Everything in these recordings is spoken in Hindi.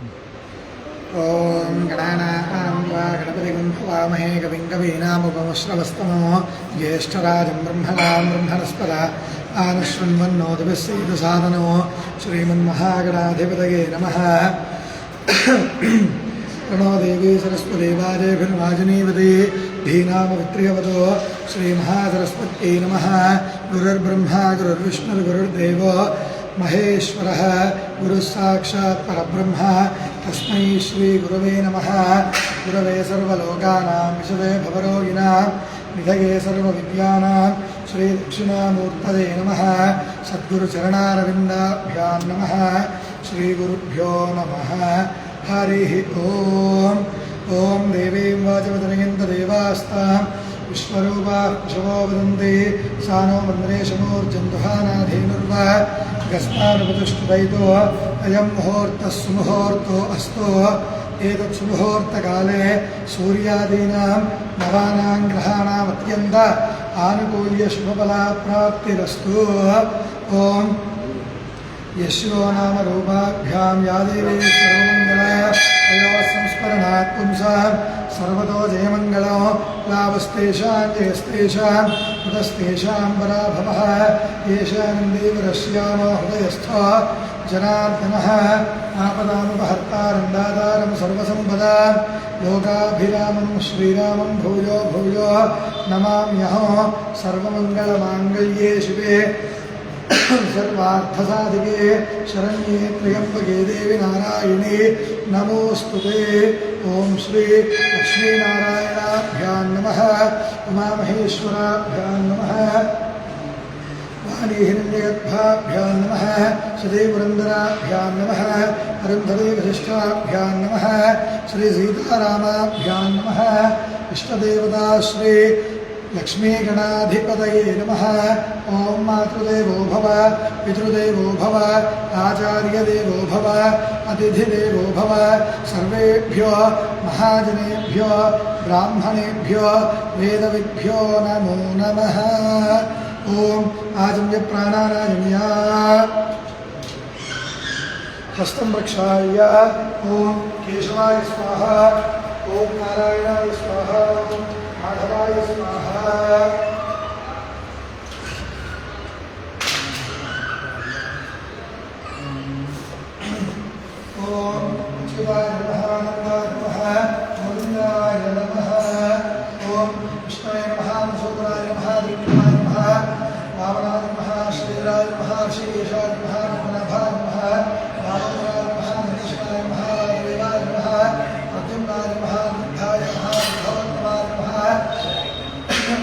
ओम गणानां वा गणपतिं हवामहे कविं कवीनामुपमश्रवस्तमो ज्येष्ठराजं ब्रह्मणां ब्रह्मणस्पदा आनश्वन्वन्नोतिभिस्सीदसादनो श्रीमन्महागणाधिपतये नमः। प्रणो देवी सरस्वती वाजेभिर्वाजिनीवती धीनामवित्रियवतो श्रीमहासरस्वत्यै नमः। गुरुर्ब्रह्मा गुरुर्विष्णुर्गुरुर्देवो महेश्वरः गुरुः साक्षात् परब्रह्म तस्मै श्रीगुरवे नमः। गुरवे सर्वलोकानां विशदे भवरोगिणां निधये सर्वविद्यानां श्रीदक्षिणामूर्तये नमः। सद्गुरुचरणारविन्दाभ्यां नमः। श्रीगुरुभ्यो नमः। हरिः ओम्। ॐ देवीं वाचमतनयन्तदेवास्तां विश्वरूपाः पशवो वदन्ति सा नो मन्द्रेशमूर्जन्तुहानाधीनुर्वा गस्तानुपतिष्ठितैतो अयं मुहूर्तः सुमुहूर्तो अस्तु। एतत् सुमुहूर्तकाले सूर्यादीनां नवानां ग्रहाणाम् अत्यन्त आनुकूल्यशुभफलाप्राप्तिरस्तु। ॐ यस्यो नाम रूपाभ्यां या देवी सर्वमङ्गलयोः संस्मरणात् पुंसां सर्वतो जयमङ्गलो लाभस्तेषां जयस्तेषां हृदस्तेषां पराभवः। येषानन्दीवरश्यामो हृदयस्थो जनार्दनः आपदामुपहर्तारं दातारं सर्वसम्पदां लोकाभिरामं श्रीरामं भूयो भूयो नमाम्यहं। सर्वमङ्गलमाङ्गल्ये शिवे सर्वार्थसाधिके शरण्ये त्र्यम्बके देवी नारायणे नमोस्तुते। ओम श्री लक्ष्मीनारायणाभ्यां नमः। उमामहेश्वराभ्यां नमः। वाणीहिरण्यगर्भाभ्यां नमः। सदैपुरन्दराभ्यां नमः। अरुन्धतीवशिष्टाभ्यां नमः। श्री सीतारामाभ्यां नमः। इष्टदेवता श्री लक्ष्मीगणाधिपतये नमः। ओं मातृदेवो भव पितृदेवो भव आचार्यदेवो भव अतिथिदेवो भव। सर्वेभ्यो महाजनेभ्यो ब्राह्मणेभ्यो वेदविभ्यो नमो नमः। ओं आजम्य प्राणानाजम्य हस्तं प्रक्षाल्य ओं केशवाय स्वाहा ओं नारायणाय स्वाहा माधवाय स्वाहा। ओम शिवाय नमः नमः गोविंदाय नमः। ओम विष्णुवे नमः मधुसूदनाय नमः विक्रमाय नमः वामनाय नमः श्रीधराय नमः ऋषिकेशाय नमः पद्मनाभाय नमः वामनाय नमः महेशाय नमः देवाय नमः प्रद्युम्नाय नमः बुद्धाय नमः भगवत्तमाय नमः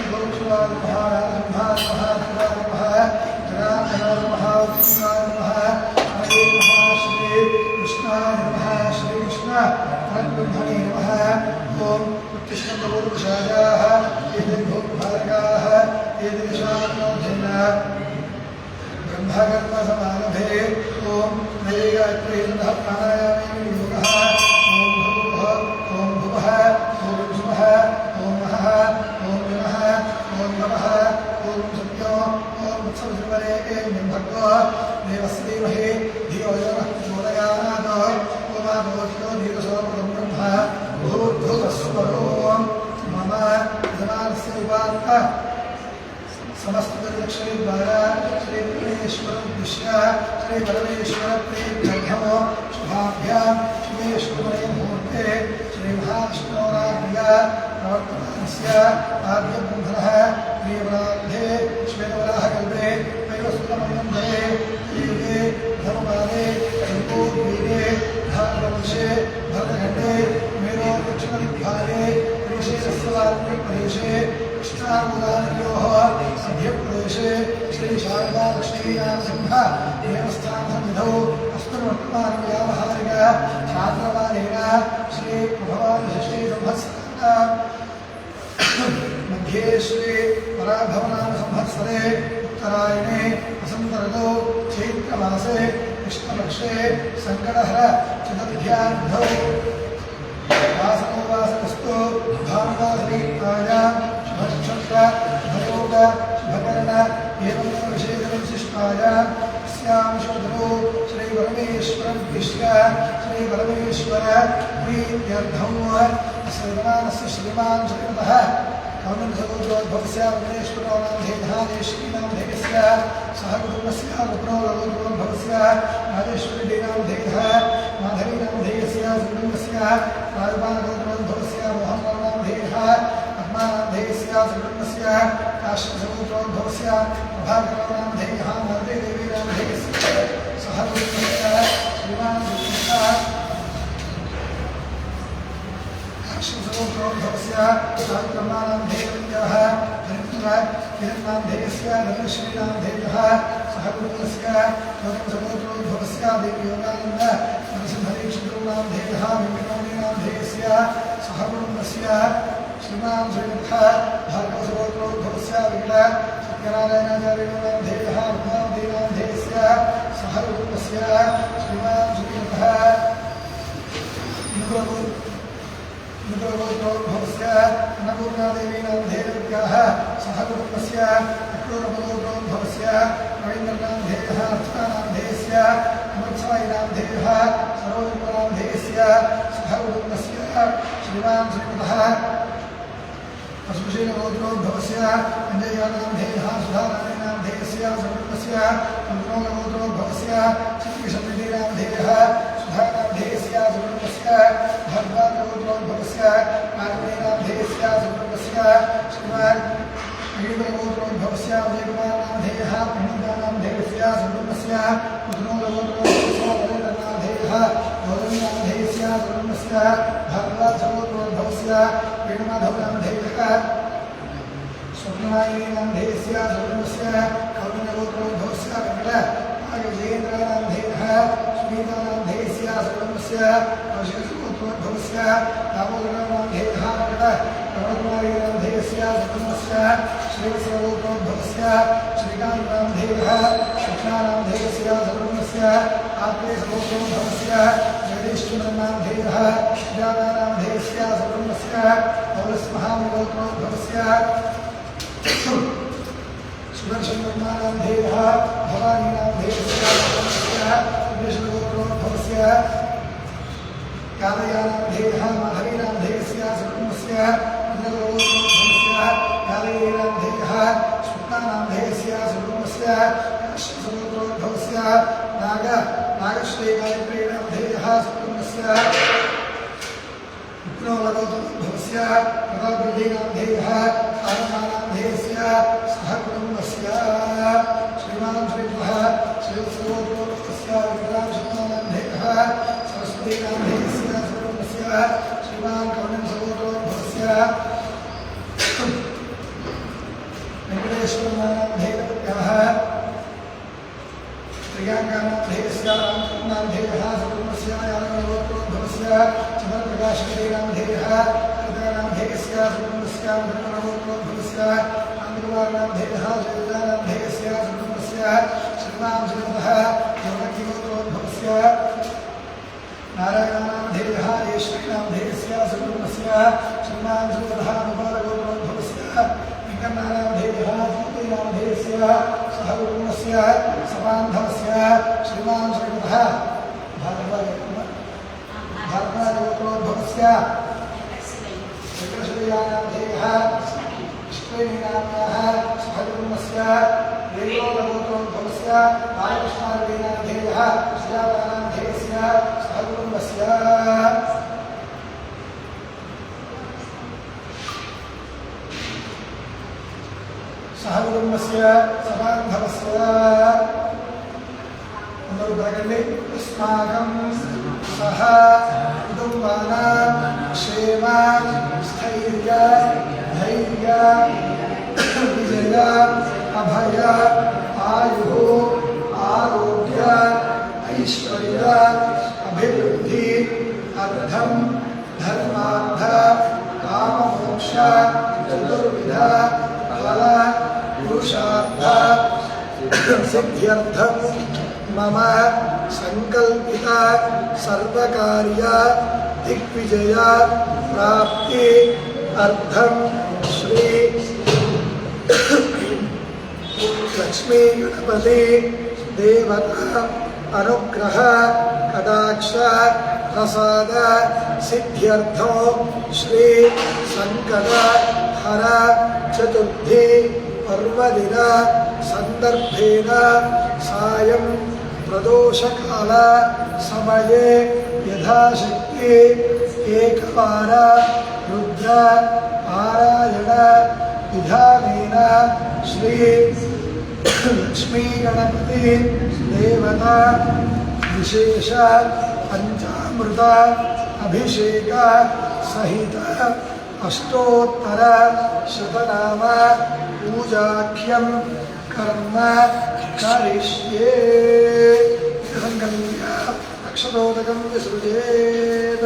गोक्षुवाय नमः राजम्भाय नमः शिवाय नमः जनार्दनाय नमः उत्तमाय नमः हरे नमः श्री कृष्णाय नमः। श्री कृष्ण परब्रह्मणे नमः। ओम उत्तिष्ठन्तु पूर्वशायाः एते भूभारकाः एते शान्तिनोऽध्ययना ब्रह्मकर्मसमारभे। ओम नये गायत्री छन्दः प्राणायामे योगः। ओम भूर्भुवः ओम भुवः ओम सुवः ओम महः ओम नमः ओम नमः ओम सत्यो ओम उत्सवसर्वरे भर्गो देवस्य धीमहि धियो यो नः प्रचोदयात्। ओमाभवतो धीरसोमृतं ब्रह्म भूर्भुवस्वरो मम यजमानस्य उपात्तः समस्तदक्षिणद्वारा श्रीपरमेश्वरमुद्दिश्य श्रीपरमेश्वरप्रीत्यर्थमो शुभाभ्यां शुभे शुभमये मुहूर्ते श्रीमहाविष्णोराज्ञया प्रवर्तमानस्य आद्यब्रह्मणः प्रियवराध्ये श्वेतवराहकल्पे वैवस्वतमन्वन्तरे युगे धर्मपादे कल्पोद्वेगे भागवंशे भरतखण्डे मेरो दक्षिणदिग्भागे ऋषिसस्यवाल्मीप्रदेशे कृष्णामुदानयोः मध्यप्रदेशे श्रीशारदालक्ष्मीनाथसिंह देवस्थानसन्निधौ अस्मिन् वर्तमानव्यावहारिक छात्रवादेन श्रीप्रभवादिषष्टिसंवत्सराणां मध्ये श्री पराभवनामसंवत्सरे उत्तरायणे वसन्तऋतौ चैत्रमासे कृष्णपक्षे सङ्कटहर चतुर्थ्याब्धौ वासनोवासनस्तु भानुवासनीतायां शुभनक्षत्र शुभयोग शुभकर्ण एवं विशेषविशिष्टायां अस्यां शुभदौ श्रीपरमेश्वरमुद्दिश्य श्री श्री परमेश्वर प्रीत्यर्थं श्रीमानस्य श्रीमान् श्रीमतः कौनसगोत्रोद्भवस्य परमेश्वरो नामधेयः श्रीनामधेयस्य सह कुटुम्बस्य कुटुम्बोद्भवस्य राजेश्वरीनामधेयः माधवीनामधेयस्य कुटुम्बस्य राजपालगोत्रोद्भवस्य मोहननामधेयः पद्मानामधेयस्य कुटुम्बस्य काश्यपसगोत्रोद्भवस्य प्रभाकरनामधेयः माधवीदेवीनामधेयस्य सह कुटुम्बस्य श्रीमान् श्रीमतः सावित्रमानामधेयः हिरण्यनामधेयस्य धनश्रीनामधेयः सह कुटुम्बस्य गौतमसगोत्रोद्भवस्य देवयोगानन्द नरसिंहदीक्षितनामधेयः वेङ्कटरमणीनामधेयस्य सह कुटुम्बस्य श्रीमान् श्रीमतः भार्गवसगोत्रोद्भवस्य वेङ्कट सत्यनारायणाचार्यनामधेयः पद्मावतीनामधेयस्य सह कुटुम्बस्य श्रीमान् श्रीमतः गोत्रोद्भवस्य अन्नपूर्णादेवीनामधेयः सह कुटुम्बस्य अक्रूरपगोत्रोद्भवस्य रवीन्द्रनामधेयः अर्चनानामधेयस्य अमृतसायिनामधेयः सरोजनामधेयस्य सह कुटुम्बस्य श्रीमान् श्रीमतः पशुशीलगोत्रोद्भवस्य अञ्जयानामधेयः सुधानामधेयस्य सकुटुम्बस्य गोत्रोद्भवस्य श्रीकृष्णनामधेयः सुधानामधेयस्य सकुटुम्बस्य भगवानगोत्रोद्भवस्य आर्यनामधेयस्य सकुटुम्बस्य श्रीमान् गोत्रोद्भवस्य उदयकुमारनामधेयः प्रणीतानामधेयस्य सकुटुम्बस्य पुत्रोगोत्रोद्भवस्य ललितनामधेयः गौरवीनामधेयस्य सकुटुम्बस्य भागवतगोत्रोद्भवस्य वेणुमाधवनामधेयः स्वप्नवाहिनीनामधेयस्य सकुटुम्बस्य कौण्डिन्यगोत्रोद्भवस्य वेङ्कटनागविजयेन्द्रनामधेयः सुनीतानामधेयस्य सकुटुम्बस्य कौशिकगोत्रोद्भवस्य दामोदरनामधेयः वेङ्कटरमणकुमारीनामधेयस्य सकुटुम्बस्य श्रीवत्सगोत्रोद्भवस्य श्रीकान्तनामधेयः कृष्णानामधेयस्य सकुटुम्बस्य आत्रेयसगोत्रोद्भवस्य जगदीश्वरनामधेयः श्रीरामानामधेयस्य सकुटुम्बस्य पौलस्महामगोत्रोद्भवस्य सुदर्शननामधेयः भवानीनामधेयस्य सकुटुम्बस्य विष्णुगोत्रोद्भवस्य कालयानामधेयः माधवीनामधेयस्य सकुटुम्बस्य मन्दगोत्रोद्भवस्य कालयेनामधेयः स्वप्नानामधेयस्य सकुटुम्बस्य काश्यपसगोत्रोद्भवस्य नागश्रीगायत्रीनामधेयः सकुटुम्बस्य विष्णुगोत्रोद्भवस्य प्रतापवतीनामधेयः आरम्भानामधेयस्य सह कुटुम्बस्य श्रीमान् श्रीमतः श्रीवत्सगोत्रोद्भवस्य वेङ्कटरामचन्द्रनामधेयः सरस्वतीनामधेयस्य सकुटुम्बस्य श्रीमान् कौण्डिन्यसगोत्रोद्भवस्य वेङ्कटेश्वरनामधेयः प्रियांकानामधेयस्य रामचन्द्रनामधेयः सकुटुम्बस्य यादवगोत्रोद्भवस्य चन्द्रप्रकाशनामधेयः हरितनामधेयस्य सकुटुम्बस्य मधुरगोत्रोद्भवस्य आनन्दकुमारनामधेयः जयललितानामधेयस्य सकुटुम्बस्य श्रीमान् श्रीमतः जगन्नाथगोत्रोद्भवस्य नारायणानामधेयः येश्वरीनामधेयस्य सकुटुम्बस्य श्रीमान् श्रीमतः गोपालगोत्रोद्भवस्य वेङ्कटनामधेयः ज्योतिनामधेयस्य सह कुटुम्बस्य समान्धवस्य श्रीमान् श्रीमतः भारतगोत्रोद्भवस्य वेङ्कटश्रीनामधेयः कृष्णनाम्नः सह कुटुम्बस्य वेणुगोत्रोद्भवस्य बालकृष्णादेवीनामधेयः श्रीरामनामधेयस्य सह कुटुम्बस्य सह कुटुम्बस्य समान्धवस्य अस्माकं सह कुटुम्बानां क्षेम स्थैर्य धैर्य विजय अभय आयुः आरोग्य ऐश्वर्य अभिवृद्धि अर्थं धर्मार्थ काममोक्ष चतुर्विध फल पुरुषार्थ सिद्ध्यर्थं मम संकल्पित सर्वकार्य दिग्विजय प्राप्ति अर्थं श्री लक्ष्मी गणपति देवता अनुग्रह कटाक्ष प्रसाद सिद्ध्यर्थो श्री संकट हर चतुर्थी पर्वदिन संदर्भेन सायं प्रदोषकाल समये यथाशक्ति एकवार रुद्र पारायण विधानेन श्री लक्ष्मी गणपति देवता विशेष पंचामृत अभिषेक सहित अष्टोत्तर शतनाम पूजाख्यम कर्म करिष्ये। संकल्प्य अक्षरोदकं विसृजेत्।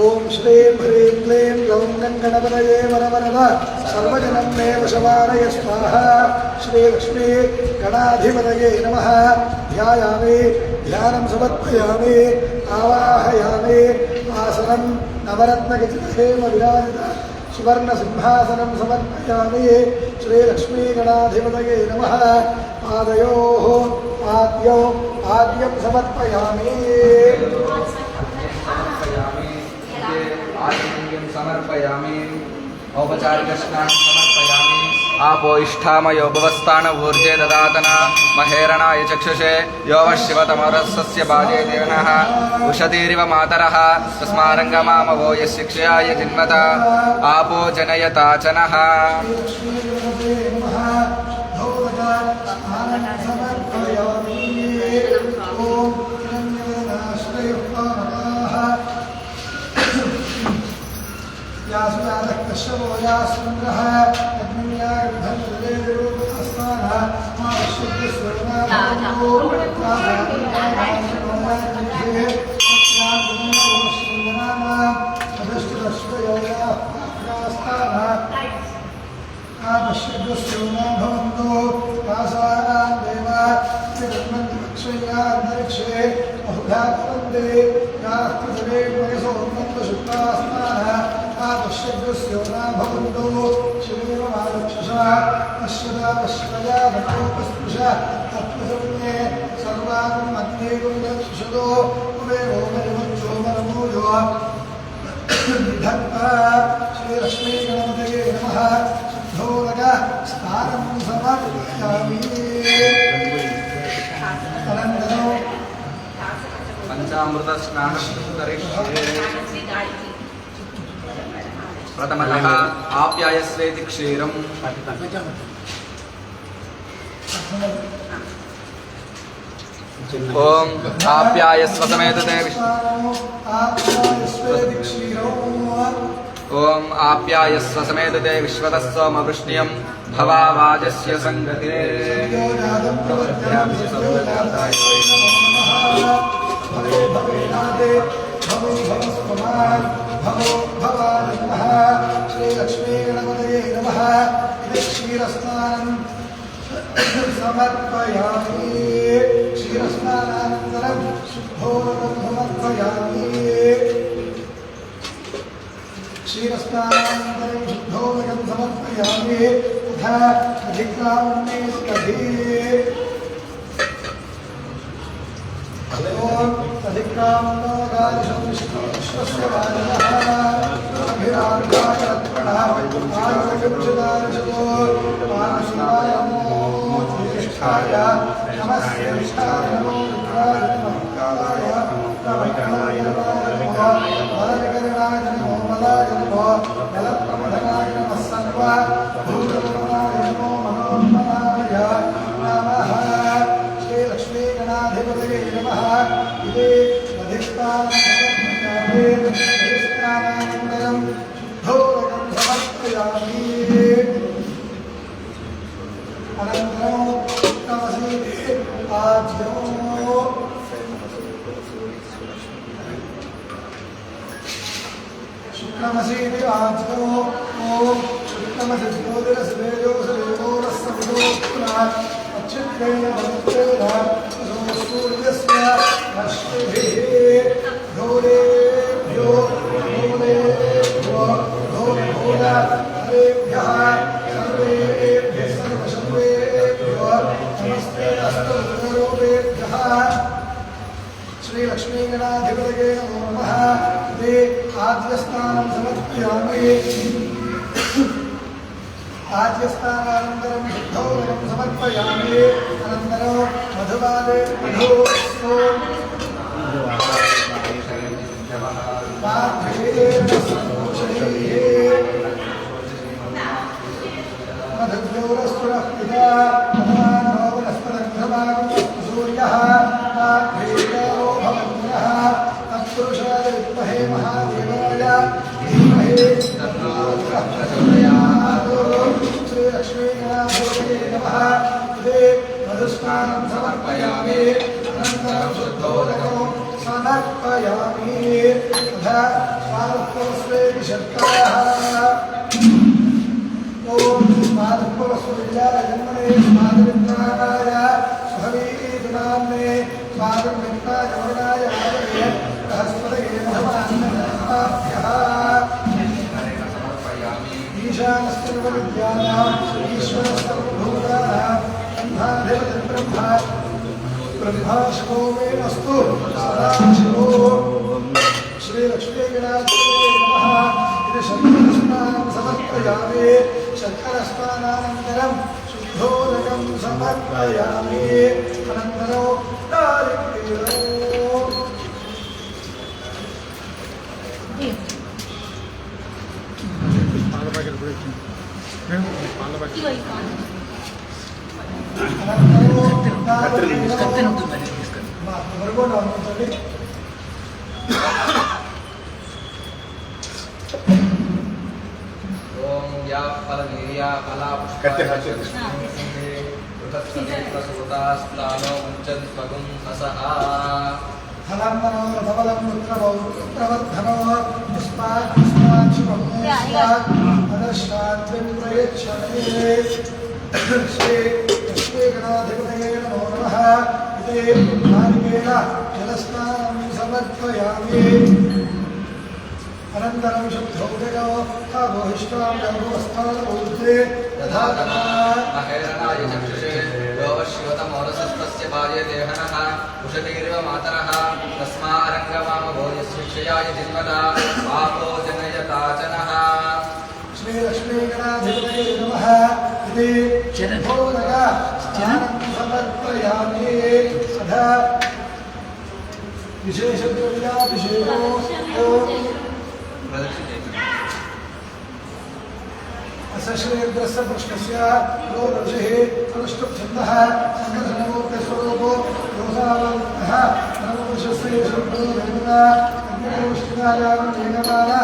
ओम श्रीं ह्रीं क्लीं गौं गणपतये वरवरद सर्वजनं मे वशवारय स्वाहा। श्री लक्ष्मी गणाधिपतये नमः। ध्यायामि ध्यानं समर्पयामि आवाहयामि। आसनं नवरत्नखचितेन विराजित सुवर्णसिंहासनं समर्पयामि। श्री लक्ष्मी गणाधिपतये नमः। पादयोः पाद्यौ पाद्यं समर्पयामि। आचमनीयं समर्पयामि। औपचारिकस्नानं समर्पयामि। आपो इष्ठामयो भवस्तान ऊर्जे ददातन महेरणाय चक्षुषे यो वः शिवतमरस्य बाजे देवनः उषतीरिव मातरः तस्मारङ्गमामवो यस्य क्षयाय जिन्मता आपो जनयताचनः। कश्यपो यास्मन्द्रः श्री लक्ष्मी गणपतये नमः। शुद्धोदक स्नानं समर्पयामि। अनन्तरं पंचामृत स्नानं करिष्ये। प्रथमतः आप्यायस्वेति क्षीरम्। ओम आप्यायस्व समेत ते ओम आप्यायस्व समेदते विश्वतः सोमवृष्ण्यं भवावाजस्य संगते भवे भवेनादे भवो भवस्वमान् भवो भवानि नमः श्रीलक्ष्मी गणपतये नमः इति क्षीरस्नानं समर्पयामि क्षीरस्नानानन्तरं शुद्धोदकं समर्पयामि क्षीरस्नानानन्तरं शुद्धोदकं समर्पयामि तथा अधिक्रामणे स्कधे अधिक्रामणोदारिशं विश्वस्य वाजनः अभिरागायत्रणः आयुर्गच्छदारिशतो मानसिकाय नमो ज्येष्ठाय नमस्य विष्ठाय नमो रुद्राय नमः कालाय नमो मलकरणाय नमो मलाय नमो मलप्रमथनाय नमः सर्वभूतगणाय नमो मनोन्मनाय नमः श्रीलक्ष्मी गणाधिपतये नमः इति अधिष्ठानानन्तरं शुद्धोदकं समर्पयामि अनन्तरं उत्तमसीते आज्यो शुक्लमसीते आज्यो ॐ शुक्लमसिद्योतिरसवेजोसवेजोरस्सविदोत्तरा अच्छित्तेन भवत्तेन सूर्यस्य रश्मिभिः घोरेभ्यो घोरेभ्यः सर्वेभ्यः सर्वशर्वेभ्यो नमस्ते अस्तुरूपेभ्यः श्रीलक्ष्मीगणाधिपतये नमो नमः इति आद्यस्नानं समर्पयामि आद्यस्नानानन्तरं शुद्धोदकं समर्पयामि अनन्तरं मधुवादे मधुव्योरस्तुरः पिता भगवानो वनस्पतिर्भवान् सूर्यः भेदो भवन्यः तत्पुरुषाय विद्महे महादेवाय धीमहि तन्नो रुद्रः प्रचोदयात् श्रीलक्ष्मीगणाधिपतये नमः इति मधुस्नानं समर्पयामि अनन्तरं शुद्धोदकं समर्पयामि तथा स्वादुत्वस्वेति शर्कराः ॐ स्वादुत्वस्विद्याय जन्मने स्वादुमित्राय सुहवीतुनाम्ने स्वादुमित्राय वरुणाय आदये बृहस्पतये नमः ईशानस्तर्वविद्यानाम् ईश्वरस्तर्वभूतानां ब्रह्मा ब्रह्मा शिवो मे अस्तु सदा शिवो श्रीलक्ष्मीगणाधिपतये नमः इति शर्करस्नानं समर्पयामि शर्करस्नानानन्तरं शुद्धोदकं समर्पयामि अनन्तरं दारिद्र्यो ओम या फलवीर्या फला पुष्पासुतास्तानो मुञ्चन्त्वगुं हसः फलं मनोरथफलं पुत्रवर्धनो पुष्पाक्षुपदर्शाद्विं प्रयच्छते श्रीलक्ष्मीगणाधिपतये नमो नमः इति नारिकेल जलस्नानं समर्पयामि अनन्तरं शुद्धोदको अभोहिष्टां गर्भवस्थानभूते यथा महेरणाय चक्षुषे योऽशिवतमोरसस्तस्य पाये देहनः उषतीरिव मातरः तस्मारङ्गवामभो यस्विक्षयाय जिन्वता पापो जनयताचनः श्रीलक्ष्मीगणाधिपतये नमः इति शुद्धोदकं समर्पयामि तथा विशेषद्रव्याभिषेको सश्रीर्द्रस्य पुष्कस्य यो ऋषिः अनुष्टुप्छन्दः सङ्गधनमूर्तिस्वरूपो योसावन्तः नमोपुरुषस्य शुद्धो धर्मः अग्निपुष्टिकायां वेगमाला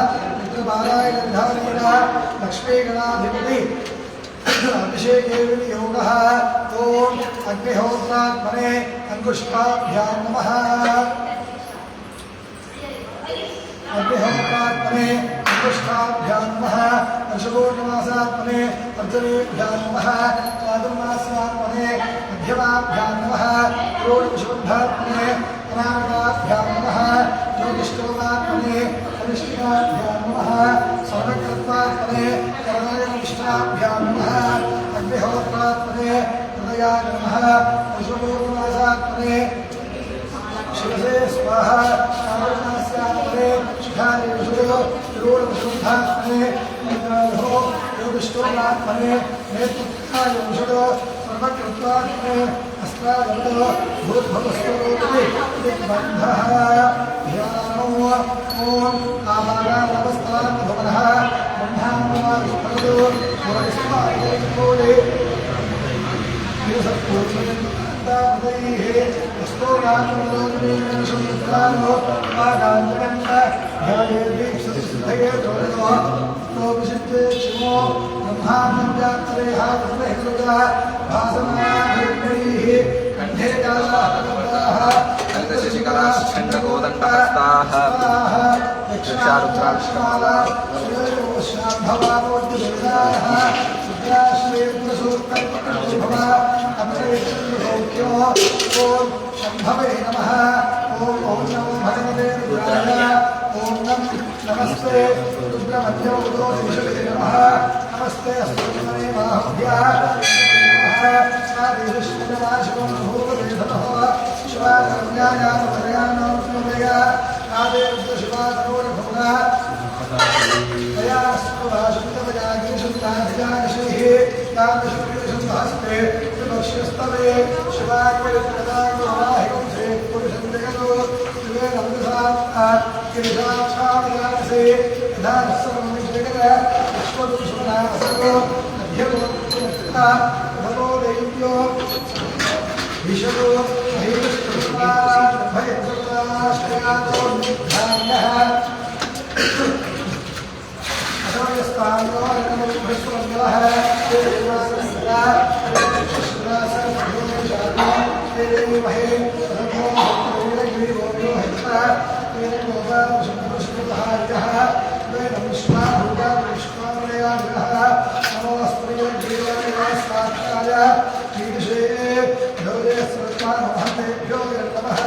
मंत्रपारायणविधानेन लक्ष्मीगणाधिपति अभिषेके विनियोगः। ॐ अग्निहोत्रात्मने अंकुष्टाभ्यां नमः। अग्निहोत्रात्मने अंकुष्टाभ्यां नमः। वर्षपूर्णमासात्मने अर्जनेभ्यां नमः। चातुर्मास्यात्मने मध्यमाभ्यां नमः। षोडशबुद्धात्मने अनामिकाभ्यां नमः। ज्योतिष्ठोमात्मने कनिष्ठाभ्यां नमः। सर्वकर्तात्मने करणायनिष्ठाभ्यां नमः। अग्निहोत्रात्मने हृदयाय नमः। वर्षपूर्णमासात्मने शिवसे स्वाहा। श्रावणमास्यात्मने शिखाय विशुद्धो षोडशबुद्धात्मने योगिष्ठोमात्मने नेतृत्वाय विशुद्धो सर्वकृत्वात्मने अस्त्रागतो भूद्भवस्वरूपे दिग्बन्धः ध्यानो। ॐ आभागानवस्तान्भुवनः ब्रह्माण्डमाविष्पदो भुवनस्मायैकोले स्तोरात्मलोचनेशुद्धानो आगान्तकन्त ध्यायेदीक्षसिद्धये दोरनो स्तोभिषिद्धे शिवो ब्रह्माण्डव्यात्रेहा ब्रह्महितरुजा भासमानैः कण्ठे कालाः शशिकलाश्चण्डकोदण्डहस्ताः यक्षारुद्राक्षमाला श्रीयोशाम्भवानोद्यवेदाः सिद्धाश्रीन्द्रसूक्तभवा अमरेन्द्रसौख्यो। ॐ शम्भवे नमः। ॐ नमो भगवते रुद्राय। ॐ नमस्ते रुद्रमध्यमोदोषिषे नमः। नमस्ते अस्तुतमने बाहुभ्यः आदेशश्रीनिवासिकं भूतवेधतः शिवाकन्यायामभयानोत्मदय आदेरुद्रशिवातनोरभुवना तयास्तुभाषुतवजागीषुताधिजागीषैः तादृशपुरुषं त्रिपक्ष्यस्तवे शिवाकरिप्रदागुरुवाहिकं से पुरुषं जगतो शिवे नमदसात्ता किरिशाक्षामयानसे यथा सर्वं जगद विश्वदुषुनासो मध्यमोत्ता भवो दैत्यो विशदो महेशपुष्पा भयसुताश्रयातो धान्यः अथवयस्तान्यो नमोभ्यस्वन्यः देवासदा शिवरासनभूमेशानो देवमहे रथो वीरगिरिवोयो हत्ता तेनोपाशुभुष्पहार्यः वेन विश्वाभूता विश्वामलयाः नमोऽस्त्रियजीवनिवासात्ताय कीदृशे धौरे सर्वानमहतेभ्यो नमः।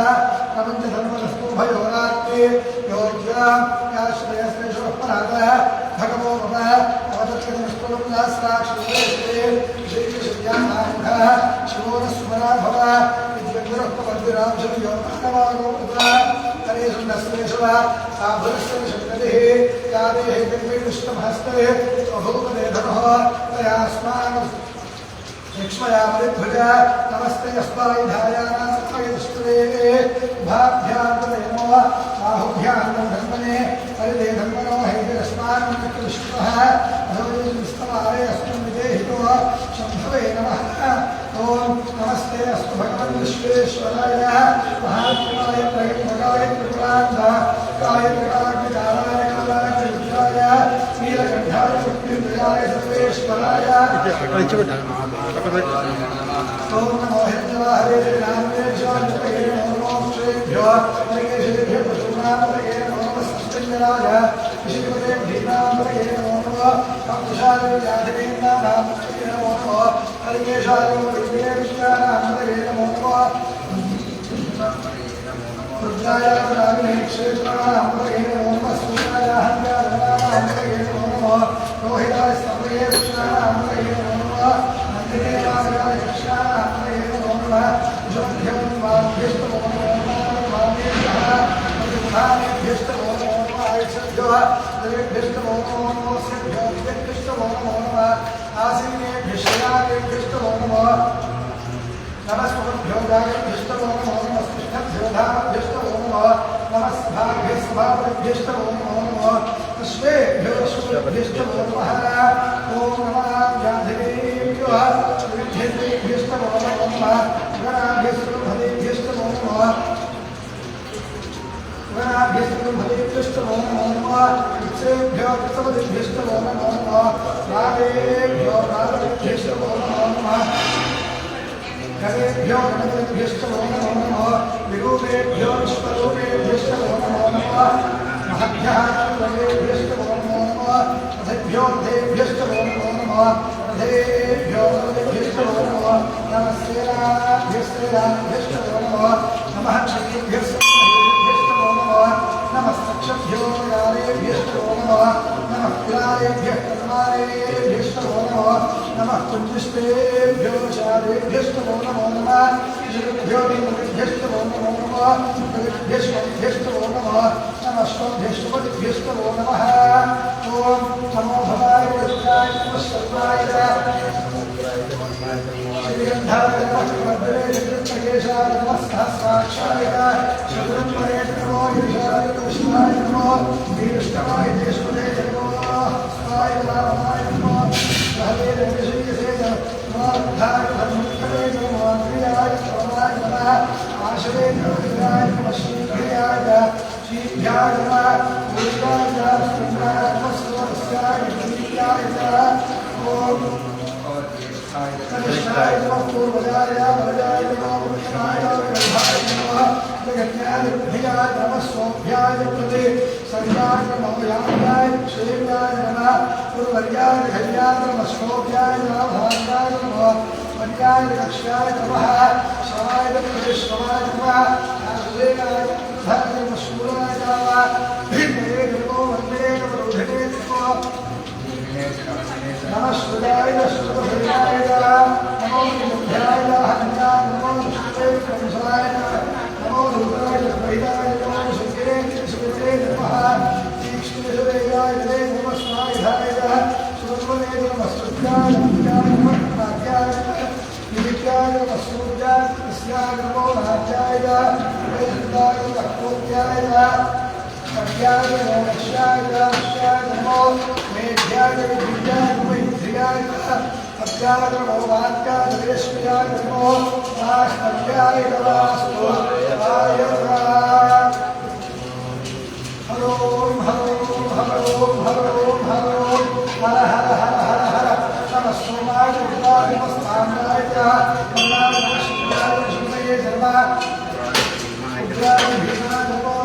प्रपञ्चधर्मस्तुभयोरात्मे योग्यां याश्रयश्रेष्ठपरागः भगवो मम अवदत्तमस्तुल्लासाक्षिते श्रीकृष्ण्यानामुखः शिवोरस्मरा भव विद्यगुरुपवर्तिरांशयोगमानवागोपुत्र तरेषुण्डस्वेषव आभुरस्यशक्तिः या देहे दिव्यविष्णुहस्ते स्वभूपदेधनः तयास्मान् लक्ष्मया परिध्वजा नमस्ते अस्मायुधायानास्मयदुष्टरे भाभ्यां तदेनो बाहुभ्यां धर्मने हरिदे धर्मनो हैतिरस्मान्विष्णुः अधोस्तमारे अस्मिन् विदेहितो शम्भवे नमः। ॐ नमस्ते अस्तु भगवन् विश्वेश्वराय महात्माय प्रगतिभगाय त्रिपुरान्धाय त्रिकालाग्निकालाय कालाग्निरुद्राय नीलकण्ठाय शक्तिप्रियाय सर्वेश्वराय ॐ नमो हिरण्यवाहवे नामदेशाय नमो श्रीभ्यो नमः पशुनामये नमः सत्यञ्जनाय विश्वदेव धीनामये नमः कक्षाय याधिनामये नमः हरिकेशाय विद्येश्वरामये नमः रुद्राय नामये क्षेत्रामये नमः सूर्याय हन्यामये नमः रोहिताय समये विश्वामये नमः देवाय कृष्णाय नमः जोभ्यं वाभ्यस्तमो नमः वामेभ्यस्तमो नमः आयुष्यो देवेभ्यस्तमो नमः सिद्धेभ्यस्तमो नमः आसीनेभ्यश्यादेभ्यस्तमो नमः नमस्कृभ्यो जागेभ्यस्तमो नमः स्निग्धभ्यो धामभ्यस्तमो नमः नमस्भाभ्यस्भाभ्यस्तमो नमः तस्मेभ्यो शुभभ्यस्तमो नमः ॐ नमः व्याधिभ्यो विद्येभ्यस्तमो नमः गणाभ्यस्तमो नमः गणाभ्यस्तमो नमः वत्सेभ्यो वत्सवतिभ्यश्च नमो नमः नारेभ्यो नारेभ्यश्च नमो नमः गणेभ्यो गणपतिभ्यश्च नमो नमः विरूपेभ्यो विश्वरूपेभ्यश्च नमो नमः महभ्यः सर्वेभ्यश्च नमो नमः रथेभ्यो रथेभ्यश्च नमो नमः रथेभ्यो रथेभ्यश्च नमो नमः नमः सेनाभ्यश्च सेनाभ्यश्च नमो नमः क्षत्रिभ्यश्च क्षत्रिभ्यश्च नमो नमः सक्षभ्यो नारेभ्यश्च नमो नमः पिलारेभ्यः कर्मारेभ्यश्च नमो नमः कुञ्जिष्टेभ्यो शारेभ्यश्च नमो नमः शिरुभ्यो नीलभ्यश्च नमो नमः कविभ्यश्च नमः नमः श्वभ्यश्च नमः ॐ नमो भवाय वज्राय नमः सर्वाय श्रीगन्धाय नमः भद्रे जगत्प्रकेशाय नमः सहस्राक्षाय शत्रुन्वरे नमो गिरिशाय कृष्णाय नमो वीरष्टमाय देशपदे नमो स्वाय रामाय नमो हरे रविश्रीयसे नमो बुद्धाय धर्मकरे नमो प्रियाय स्वामाय नमः आश्रये नमः नमः श्रीप्रियाय श्रीभ्याय नमः पूर्वाय नमः नमस्कारस्याय प्रियाय ॐ कनिष्ठाय नमः पूर्वजाय वरजाय नमः पुरुषाय गर्भाय नमः जगन्याय भयाय नमः सौभ्याय प्रति संज्ञाय नमः याम्याय क्षेम्याय नमः पूर्वर्याय घर्याय नमः शोभ्याय नमः भाग्याय नमः वर्याय लक्ष्याय नमः श्रवाय प्रति श्रवाय नमः आश्रयाय नमः शूराय नमः भिन्ने नमो वन्दे नमो रुधिने नमो नमः श्रुताय श्रुतभयाय नमो विमुद्धाय हन्याय नमो श्रुते कंसाय नमो रूपाय वैदाय नमो सुखे सुखे नमः तीक्ष्णेश्वराय नमः स्वाहाय सुवर्णे नमः सुत्याय नमः भाग्याय नित्याय नमः सूर्याय कृष्णाय नमो राज्याय वेदाय नमः कोट्याय कल्याय नमो लक्ष्याय नमो मेध्याय विद्याय नमो इंद्रियाय अज्ञाय नमो वाक्याय रेश्म्याय नमो वाष्पत्याय नमो आय हरो हरो हरो हरो हरो हर हर हर हर हर नमः सोमाय रुद्राय नमस्ताय नमः शिवाय शिवये सर्वा उग्राय भीमाय नमो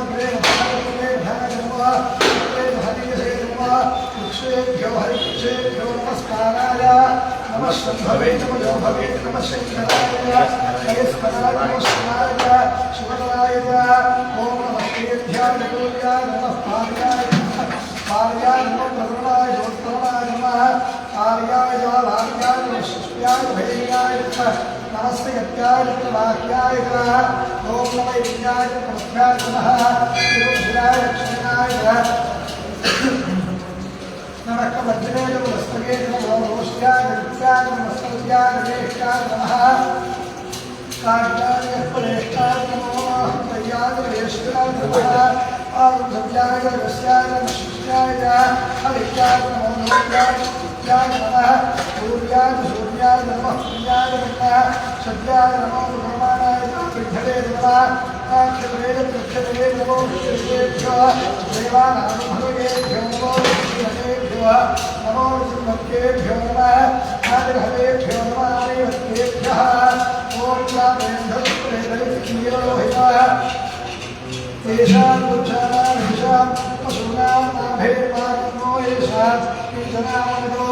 वृक्षेभ्यो हरिवृक्षेभ्यो नमस्काराय नमः शम्भवे नमो भवे नमः शङ्कराय हरिस्कराय नमः शिवाय शिवराय ॐ नमः तेभ्याय नमोभ्याय नमः पार्याय नमः प्रवृणाय ज्योत्तमाय नमः आर्याय लार्याय नमः शिष्याय भैर्याय नमस्ते यत्याय नमः वाक्याय ॐ नमः यज्ञाय नमः नमः शिवाय लक्ष्मीनाय नमः कवज्रे नमः मस्तके नमः रोष्याय नित्याय नमः स्तुत्याय रेष्याय नमः काट्याय प्रेष्ठाय नमः प्रियाय रेष्याय नमः आरुद्ध्याय रस्याय नमः शिष्याय हरित्याय नमो नमः नित्याय नमः सूर्याय सूर्याय नमः प्रियाय नमः सत्याय नमो ब्रह्माणाय विद्धवे नमः क्षत्रे पृच्छते नमो विश्वेभ्यो देवानां भवेभ्यो नमो विष्णुभ्यो नमो विष्णुभ्यो नमः आदिभवेभ्यो नमः आदिभ्येभ्यः ॐ प्रामेन्धस्प्रेदरिक्षीरोहितः तेषां पुरुषाणां पशूनां नाभेर्मानमो येषां कीर्तनामो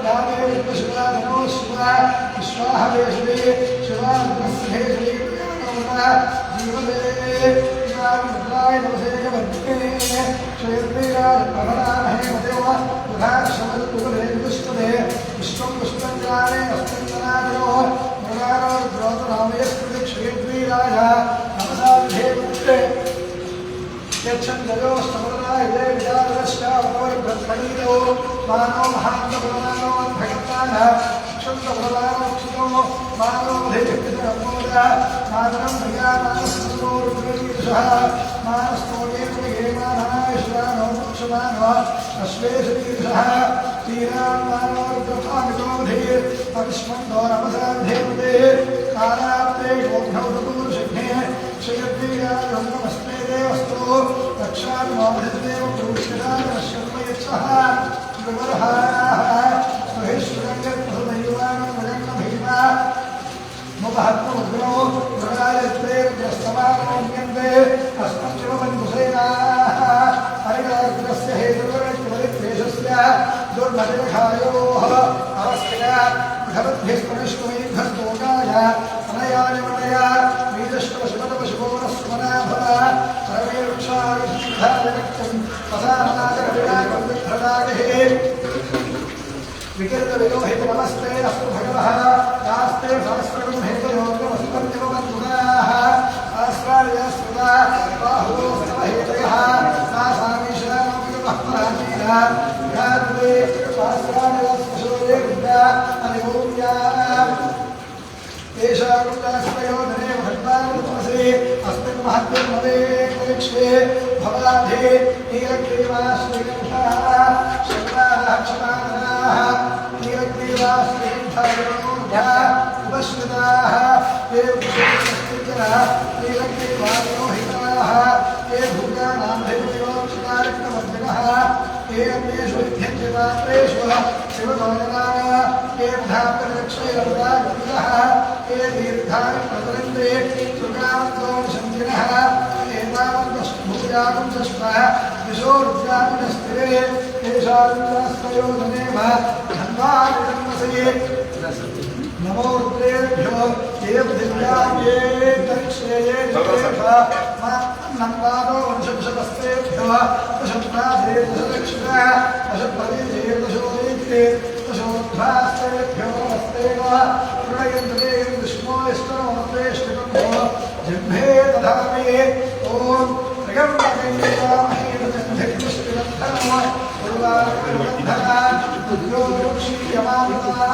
यामे विश्वशिवा नमो शिवा विश्वाहवेशवे शिवा विश्वेशवे जीवदे नाराय नमसे वर्तिने क्षेत्रीराज भवनामहे मदेव उदाशमल कुबले विष्णुदे विश्वं पुष्पञ्जाने अस्मिन्नादयो मृगारो द्रोतरामये स्मृति क्षेत्रीराज नमसा विधेवत्ते यच्छन्दयो समरणाय दे विदारश्चावय ब्रह्मणीतो मानो महान्तभवनानो भगवतानः क्षुद्रभवनाक्षितो मानो धेयकृतमोदा मातरं भयामानस्तोरुद्रवीर्षः मानस्तोर्येन्द्रियेमानाय शिवानो मोक्षमानो अश्वेशवीर्षः तीरान्मानोर्ग्रथामितोधीर् अविष्मन्दो नमसाधेवते कालाप्ते गोघ्नौदपूर्षिघ्ने क्षयद्वीराजोन्नमस्मे देवस्तो रक्षान्मोहदेव पुरुषिराजशर्मयच्छ विकृत विलोहित नमस्ते अस्तु भगवः नास्ते सहस्रगुण हेतयोगमस्पत्यवबन्धुनाः सहस्रार्यस्वदा बाहुलो स्तवहेतयः सासामीशानोपितमः पराजीना ध्यात्वे सहस्रार्यस्वशोरे विद्या अनिभूम्या एषा गुप्तास्तयोधने भट्टानुत्मसे अस्मिन् महत्त्वमवे परीक्षे भवाधे नीलग्रीवाश्रीकण्ठाः शर्वाः क्षमादनाः नीलग्रीवाश्रीकण्ठाः उपश्रिताः ये वृक्षेणः नीलग्रीवालोहिताः ये भूतानां दैवयोक्षकारक्रमज्ञनः ये अन्येषु विद्यन्ते पात्रेषु शिवभोजनाः ये धाप्रदक्षिणः ये दीर्घानि प्रतरन्ते सुकामत्वोऽशन्तिनः एतावद्भूयागं दष्टः दिशो रुद्रामिनस्तिरे तेषारुद्रास्त्रयोधनेम धन्वानिरन्मसे नमो रुद्रेभ्यो ये बुद्धिर्याये तरिक्षेये नम्बादो वंशपशपस्तेभ्यो दशप्राधे दशदक्षिणः दशप्रदेशे दशोध्वास्तेभ्यो हस्तेन प्रणयन्ते विष्णो विष्णोमत्रेष्टिकम्भो जिह्वे दधामि ॐ त्र्यम्बकैवामहे दधिष्टिरन्धनो उर्वारुकन्धना उद्योगक्षीयमामृता